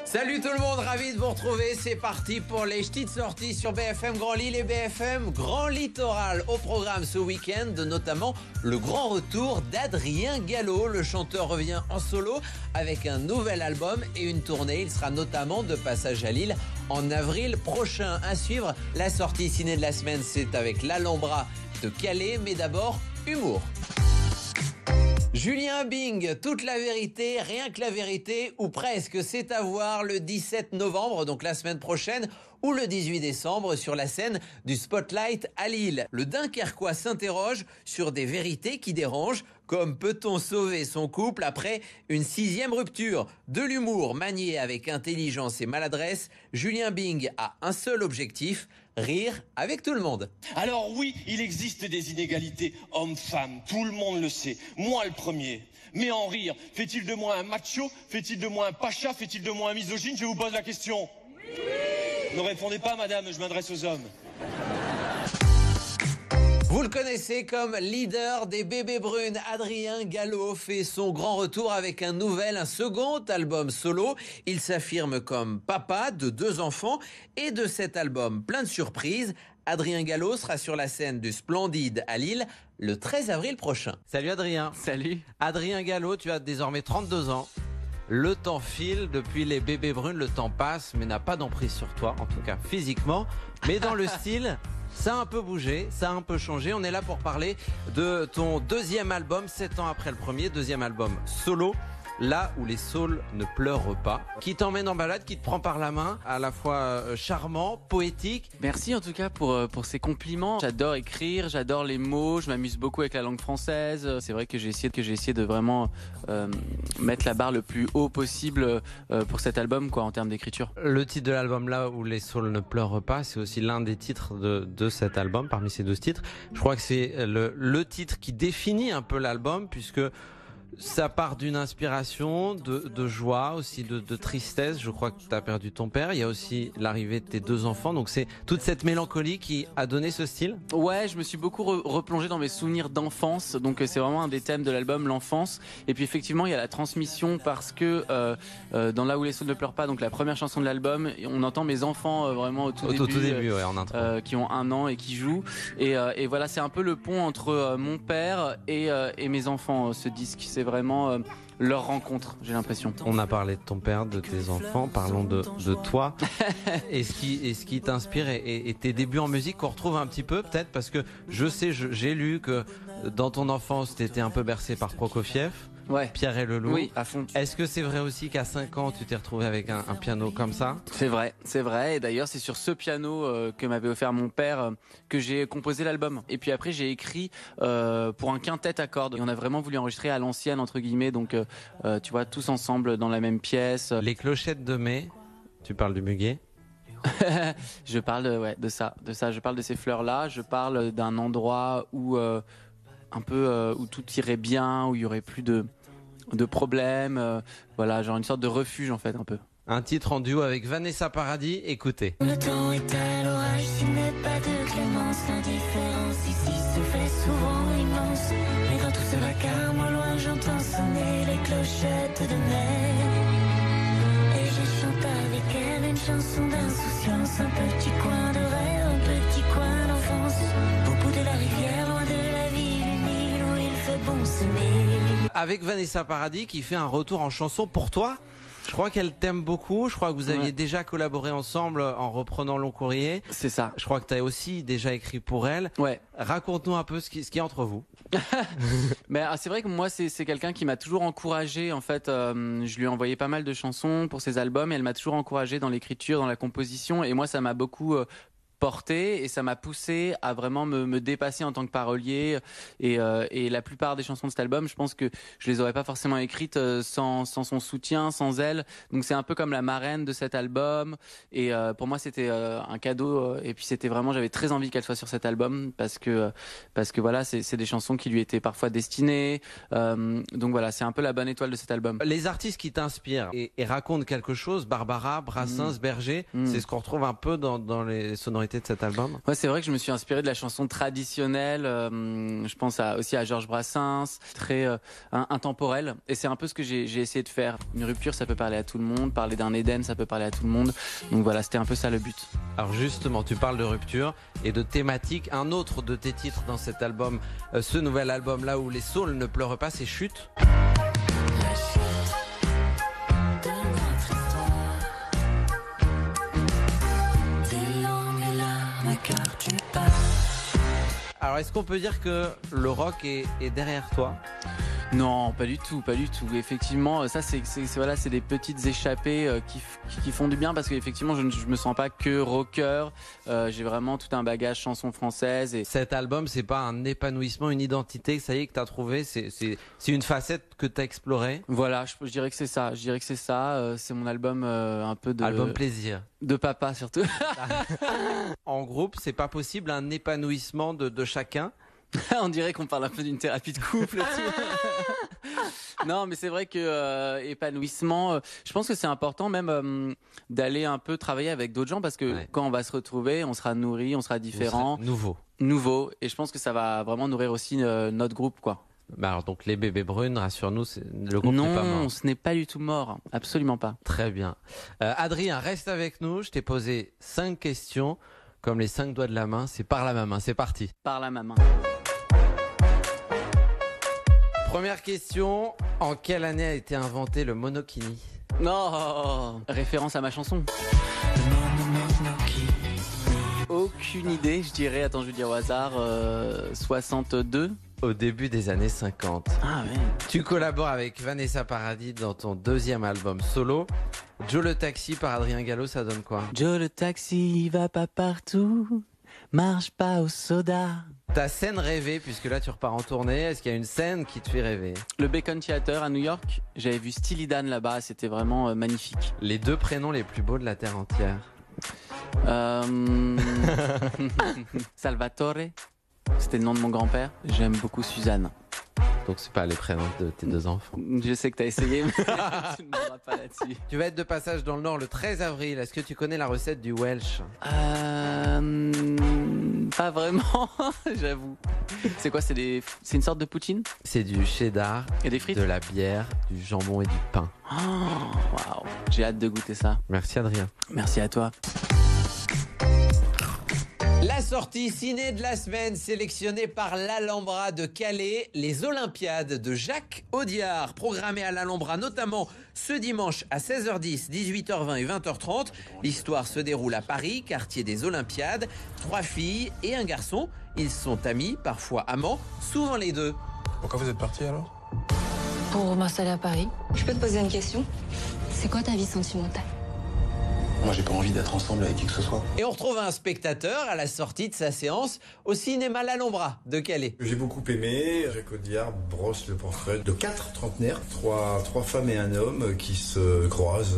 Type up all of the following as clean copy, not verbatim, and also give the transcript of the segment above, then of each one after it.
Salut tout le monde, ravi de vous retrouver. C'est parti pour les petites sorties sur BFM Grand Lille et BFM Grand Littoral. Au programme ce week-end, notamment le grand retour d'Adrien Gallo. Le chanteur revient en solo avec un nouvel album et une tournée. Il sera notamment de passage à Lille en avril prochain. À suivre, la sortie ciné de la semaine, c'est avec l'Alhambra de Calais. Mais d'abord, humour. Julien Bing, toute la vérité, rien que la vérité, ou presque, c'est à voir le 17 novembre, donc la semaine prochaine, ou le 18 décembre sur la scène du Spotlight à Lille. Le Dunkerquois s'interroge sur des vérités qui dérangent, comme peut-on sauver son couple après une 6e rupture? De l'humour manié avec intelligence et maladresse, Julien Bing a un seul objectif, rire avec tout le monde. Alors oui, il existe des inégalités hommes-femmes, tout le monde le sait, moi le premier. Mais en rire, fait-il de moi un macho? Fait-il de moi un pacha? Fait-il de moi un misogyne? Je vous pose la question. Oui. Ne répondez pas madame, je m'adresse aux hommes. Vous le connaissez comme leader des Bébés Brunes, Adrien Gallo fait son grand retour avec un second album solo. Il s'affirme comme papa de 2 enfants et de cet album plein de surprises. Adrien Gallo sera sur la scène du Splendide à Lille le 13 avril prochain. Salut Adrien. Salut. Adrien Gallo, tu as désormais 32 ans. Le temps file, depuis les Bébés Brunes, le temps passe, mais n'a pas d'emprise sur toi, en tout cas physiquement. Mais dans le style... Ça a un peu bougé, ça a un peu changé. On est là pour parler de ton 2e album, 7 ans après le premier, 2e album solo. Là où les saules ne pleurent pas, qui t'emmène en balade, qui te prend par la main, à la fois charmant, poétique. Merci en tout cas pour ces compliments. J'adore écrire, j'adore les mots, je m'amuse beaucoup avec la langue française. C'est vrai que j'ai essayé de vraiment mettre la barre le plus haut possible pour cet album, quoi, en termes d'écriture. Le titre de l'album, Là où les saules ne pleurent pas, c'est aussi l'un des titres de cet album, parmi ces 12 titres. Je crois que c'est le titre qui définit un peu l'album, puisque ça part d'une inspiration, de joie, aussi de tristesse. Je crois que tu as perdu ton père. Il y a aussi l'arrivée de tes 2 enfants. Donc c'est toute cette mélancolie qui a donné ce style. Ouais, je me suis beaucoup replongé dans mes souvenirs d'enfance. Donc c'est vraiment un des thèmes de l'album, l'enfance. Et puis effectivement, il y a la transmission parce que dans Là où les saules ne pleurent pas, donc la première chanson de l'album, on entend mes enfants vraiment au tout début, ouais, en intro. Qui ont 1 an et qui jouent. Et voilà, c'est un peu le pont entre mon père et mes enfants, ce disque. C'est vraiment leur rencontre, j'ai l'impression. On a parlé de ton père, de tes enfants, parlons de toi. Et ce qui t'inspire et tes débuts en musique qu'on retrouve un petit peu peut-être, parce que j'ai lu que dans ton enfance t'étais un peu bercé par Prokofiev. Ouais. Pierre et le Loup. Oui, à fond. Est-ce que c'est vrai aussi qu'à 5 ans tu t'es retrouvé avec un piano comme ça? C'est vrai. Et d'ailleurs, c'est sur ce piano que m'avait offert mon père que j'ai composé l'album. Et puis après, j'ai écrit pour un quintet à cordes. Et on a vraiment voulu enregistrer à l'ancienne, entre guillemets. Donc, tu vois, tous ensemble dans la même pièce. Les clochettes de mai, tu parles du muguet? Je parle de ça. Je parle de ces fleurs-là. Je parle d'un endroit où où tout irait bien, où il y aurait plus de problèmes, voilà, genre une sorte de refuge en fait, un peu. Un titre en duo avec Vanessa Paradis, écoutez. Le temps est à l'orage, s'il n'est pas de clémence, l'indifférence ici se fait souvent immense. Mais dans tout ce vacarme, au loin j'entends sonner les clochettes de mai. Et je chante avec elle une chanson d'insouciance, un petit coin de rêve, un petit coin d'enfance. Au bout de la rivière, loin de la ville, une île où il fait bon semer. Avec Vanessa Paradis qui fait un retour en chanson pour toi. Je crois qu'elle t'aime beaucoup. Je crois que vous aviez déjà collaboré ensemble en reprenant Long Courrier. C'est ça. Je crois que tu as aussi déjà écrit pour elle. Ouais. Raconte-nous un peu ce qui est entre vous. Mais c'est vrai que moi, c'est quelqu'un qui m'a toujours encouragé. En fait, je lui ai envoyé pas mal de chansons pour ses albums et elle m'a toujours encouragé dans l'écriture, dans la composition. Et moi, ça m'a beaucoup porté et ça m'a poussé à vraiment me dépasser en tant que parolier et la plupart des chansons de cet album, je pense que je les aurais pas forcément écrites sans son soutien, sans elle. Donc c'est un peu comme la marraine de cet album et pour moi c'était un cadeau et puis c'était vraiment, j'avais très envie qu'elle soit sur cet album parce que voilà, c'est des chansons qui lui étaient parfois destinées. Donc voilà, c'est un peu la bonne étoile de cet album. Les artistes qui t'inspirent et racontent quelque chose, Barbara, Brassens, Berger, c'est ce qu'on retrouve un peu dans les sonorités sonorités de cet album? Ouais, c'est vrai que je me suis inspiré de la chanson traditionnelle. Je pense aussi à Georges Brassens, très intemporel. Et c'est un peu ce que j'ai essayé de faire. Une rupture, ça peut parler à tout le monde. Parler d'un Éden, ça peut parler à tout le monde. Donc voilà, c'était un peu ça le but. Alors justement, tu parles de rupture et de thématique. Un autre de tes titres dans cet album, ce nouvel album là où les saules ne pleurent pas, c'est Chute. La chute de notre histoire. Tes larmes et larmes car tu pars. Alors est-ce qu'on peut dire que le rock est derrière toi? Non, pas du tout, pas du tout. Effectivement, ça c'est des petites échappées qui font du bien parce qu'effectivement je me sens pas que rocker. J'ai vraiment tout un bagage chanson française et Cet album, c'est pas un épanouissement, une identité, ça y est, que t'as trouvé, c'est une facette que t'as explorée. voilà, je dirais que c'est ça. Je dirais que c'est ça. C'est mon album un peu de Album plaisir. de papa surtout. En groupe, c'est pas possible un épanouissement de chacun. On dirait qu'on parle un peu d'une thérapie de couple. Et tout. Non, mais c'est vrai que épanouissement, je pense que c'est important même d'aller un peu travailler avec d'autres gens parce que quand on va se retrouver, on sera nourri, on sera différent, nouveau. Et je pense que ça va vraiment nourrir aussi notre groupe, quoi. Bah alors donc les bébés brunes, rassure-nous, le groupe n'est pas mort. Non, ce n'est pas du tout mort, absolument pas. Très bien. Adrien, reste avec nous. Je t'ai posé 5 questions. Comme les 5 doigts de la main, c'est par la main. C'est parti. Par la main. Première question. En quelle année a été inventé le monokini? Non, référence à ma chanson. Aucune idée, je dirais, attends, je vais dire au hasard, 62. Au début des années 50. Ah ouais. Tu collabores avec Vanessa Paradis dans ton 2e album solo. Joe le taxi par Adrien Gallo, ça donne quoi? Joe le taxi va pas partout, marche pas au soda. Ta scène rêvée, puisque là tu repars en tournée, est-ce qu'il y a une scène qui te fait rêver? Le Bacon Theater à New York, j'avais vu Steely Dan là-bas, c'était vraiment magnifique. Les 2 prénoms les plus beaux de la Terre entière. Salvatore, c'était le nom de mon grand-père. J'aime beaucoup Suzanne. Donc c'est pas les prénoms de tes 2 enfants. Je sais que t'as essayé, mais tu ne m'auras pas là-dessus. Tu vas être de passage dans le Nord le 13 avril. Est-ce que tu connais la recette du Welsh? Pas vraiment, j'avoue. C'est quoi, c'est une sorte de poutine? C'est du cheddar, et des frites, de la bière, du jambon et du pain. Waouh, j'ai hâte de goûter ça. Merci Adrien. Merci à toi. La sortie ciné de la semaine sélectionnée par l'Alhambra de Calais, les Olympiades de Jacques Audiard, programmées à l'Alhambra notamment ce dimanche à 16h10, 18h20 et 20h30. L'histoire se déroule à Paris, quartier des Olympiades. 3 filles et un garçon. Ils sont amis, parfois amants, souvent les deux. Pourquoi vous êtes parti alors? Pour m'installer à Paris. Je peux te poser une question? C'est quoi ta vie sentimentale? Moi, j'ai pas envie d'être ensemble avec qui que ce soit. Et on retrouve un spectateur à la sortie de sa séance au cinéma l'Alhambra de Calais. J'ai beaucoup aimé. Jacques Audiard brosse le portrait de 4 trentenaires, 3 femmes et un homme qui se croisent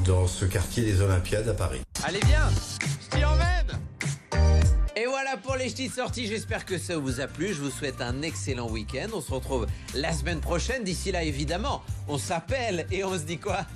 dans ce quartier des Olympiades à Paris. Allez viens, je t'y emmène. Et voilà pour les petites sorties, j'espère que ça vous a plu, je vous souhaite un excellent week-end, on se retrouve la semaine prochaine, d'ici là évidemment, on s'appelle et on se dit quoi ?